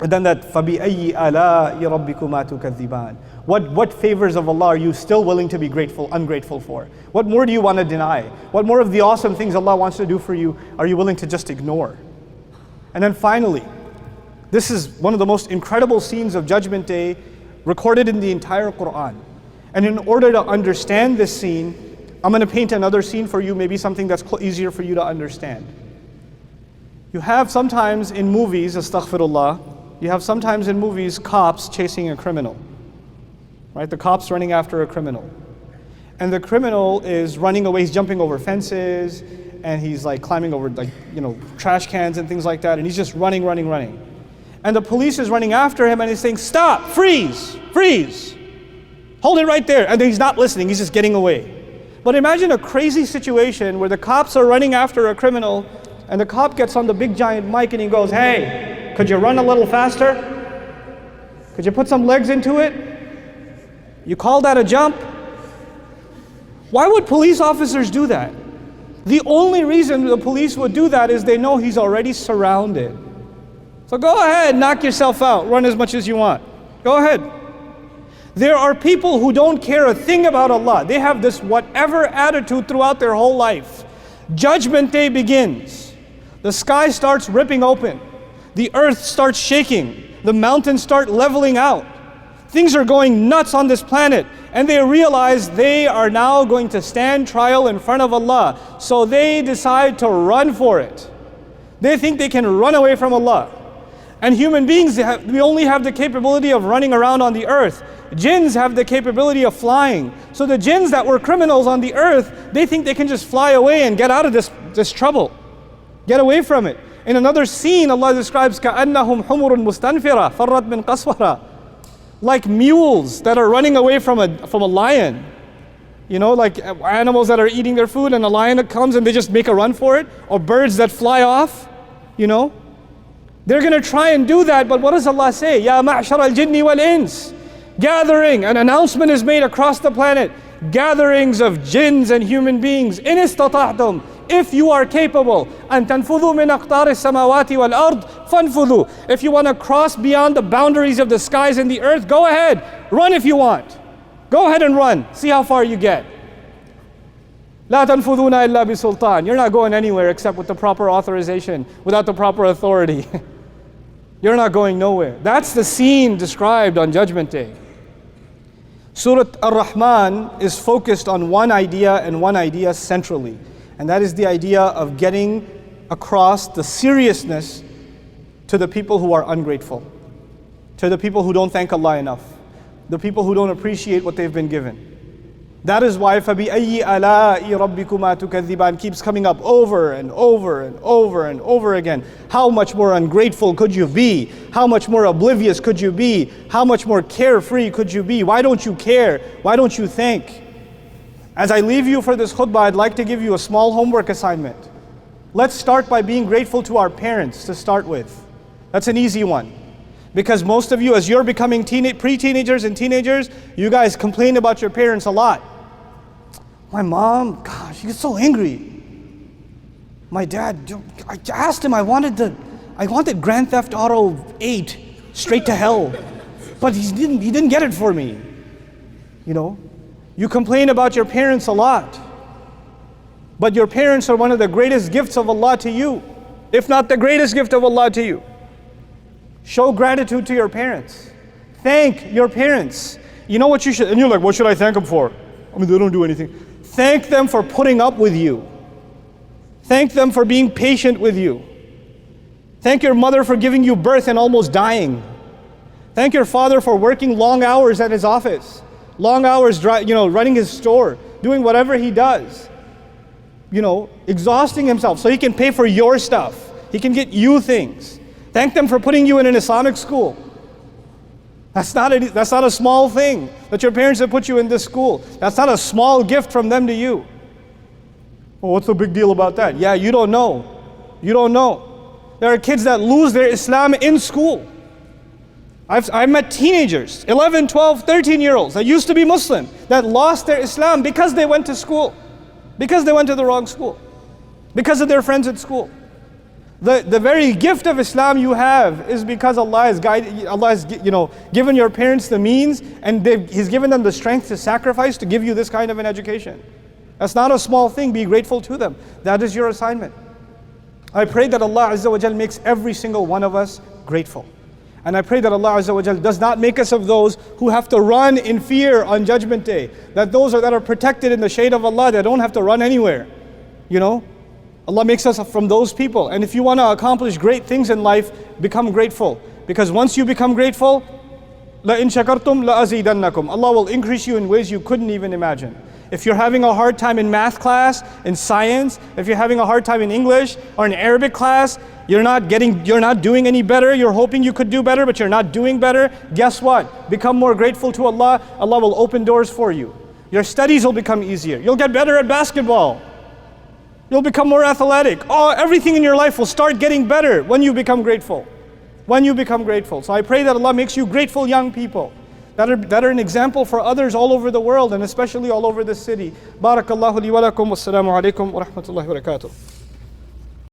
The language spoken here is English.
And then that فَبِأَيِّ آلَاءِ رَبِّكُمَا تُكَذِّبَانِ. What favors of Allah are you still willing to be ungrateful for? What more do you want to deny? What more of the awesome things Allah wants to do for you are you willing to just ignore? And then finally, this is one of the most incredible scenes of Judgment Day recorded in the entire Quran. And in order to understand this scene, I'm going to paint another scene for you, maybe something that's easier for you to understand. You have sometimes in movies, astaghfirullah, you have sometimes in movies cops chasing a criminal. Right? The cop's running after a criminal. And the criminal is running away, he's jumping over fences, and he's like climbing over trash cans and things like that, and he's just running. And the police is running after him and he's saying, "Stop, freeze, hold it right there." And then he's not listening, he's just getting away. But imagine a crazy situation where the cops are running after a criminal, and the cop gets on the big giant mic and he goes, "Hey, could you run a little faster? Could you put some legs into it? You call that a jump?" Why would police officers do that? The only reason the police would do that is they know he's already surrounded. So go ahead, knock yourself out, run as much as you want. Go ahead. There are people who don't care a thing about Allah. They have this whatever attitude throughout their whole life. Judgment Day begins. The sky starts ripping open. The earth starts shaking. The mountains start leveling out. Things are going nuts on this planet, and they realize they are now going to stand trial in front of Allah. So they decide to run for it. They think they can run away from Allah. And human beings, we only have the capability of running around on the earth. Jinns have the capability of flying. So the jinns that were criminals on the earth, they think they can just fly away and get out of this trouble. Get away from it. In another scene, Allah describes كَأَنَّهُمْ حُمُرٌ مُسْتَنْفِرَةٌ فَرَّتْ مِنْ قَسْوَرَةٍ. Like mules that are running away from a lion. You know, like animals that are eating their food and a lion comes and they just make a run for it. Or birds that fly off, you know. They're going to try and do that, but what does Allah say? Ya ma'shar al-jinni wal-ins. Gathering, an announcement is made across the planet. Gatherings of jinns and human beings. In istata'tum, if you are capable, an tanfudhu min aqtari samawati wal-ard, fanfudhu. If you want to cross beyond the boundaries of the skies and the earth, go ahead. Run if you want. Go ahead and run. See how far you get. La tanfudhuna illa bisultan. You're not going anywhere except with the proper authorization, without the proper authority. You're not going nowhere. That's the scene described on Judgment Day. Surah Ar-Rahman is focused on one idea and one idea centrally. And that is the idea of getting across the seriousness to the people who are ungrateful, to the people who don't thank Allah enough, the people who don't appreciate what they've been given. That is why فَبِأَيِّ آلَاءِ رَبِّكُمَا تُكَذِّبَانِ keeps coming up over and over and over and over again. How much more ungrateful could you be? How much more oblivious could you be? How much more carefree could you be? Why don't you care? Why don't you think? As I leave you for this khutbah, I'd like to give you a small homework assignment. Let's start by being grateful to our parents to start with. That's an easy one. Because most of you, as you're becoming pre-teenagers and teenagers, you guys complain about your parents a lot. My mom, gosh, she gets so angry. My dad, I asked him, I wanted Grand Theft Auto 8 straight to hell, but he didn't get it for me. You know, you complain about your parents a lot, but your parents are one of the greatest gifts of Allah to you, if not the greatest gift of Allah to you. Show gratitude to your parents. Thank your parents. You know what you should, and you're like, what should I thank them for? I mean, they don't do anything. Thank them for putting up with you. Thank them for being patient with you. Thank your mother for giving you birth and almost dying. Thank your father for working long hours at his office. Long hours, running his store, doing whatever he does. Exhausting himself so he can pay for your stuff. He can get you things. Thank them for putting you in an Islamic school. That's not a small thing that your parents have put you in this school. That's not a small gift from them to you. Well, what's the big deal about that? Yeah, you don't know. You don't know. There are kids that lose their Islam in school. I've met teenagers, 11, 12, 13-year-olds that used to be Muslim, that lost their Islam because they went to school, because they went to the wrong school, because of their friends at school. The very gift of Islam you have is because Allah has guided, Allah has given your parents the means, and He's given them the strength to sacrifice to give you this kind of an education. That's not a small thing. Be grateful to them. That is your assignment. I pray that Allah Azza wa Jal makes every single one of us grateful. And I pray that Allah Azza wa Jal does not make us of those who have to run in fear on Judgment Day. That those that are protected in the shade of Allah, they don't have to run anywhere. Allah makes us from those people. And if you want to accomplish great things in life, become grateful. Because once you become grateful, لَإِن شَكَرْتُمْ لَأَزِيدَنَّكُمْ, Allah will increase you in ways you couldn't even imagine. If you're having a hard time in math class, in science, if you're having a hard time in English or in Arabic class, you're not doing any better, you're hoping you could do better, but you're not doing better, guess what? Become more grateful to Allah. Allah will open doors for you. Your studies will become easier. You'll get better at basketball. You'll become more athletic. Everything in your life will start getting better when you become grateful. When you become grateful. So I pray that Allah makes you grateful young people that are an example for others all over the world, and especially all over this city. Barakallahu li wa lakum. Wassalamu alaikum wa rahmatullahi wa barakatuh.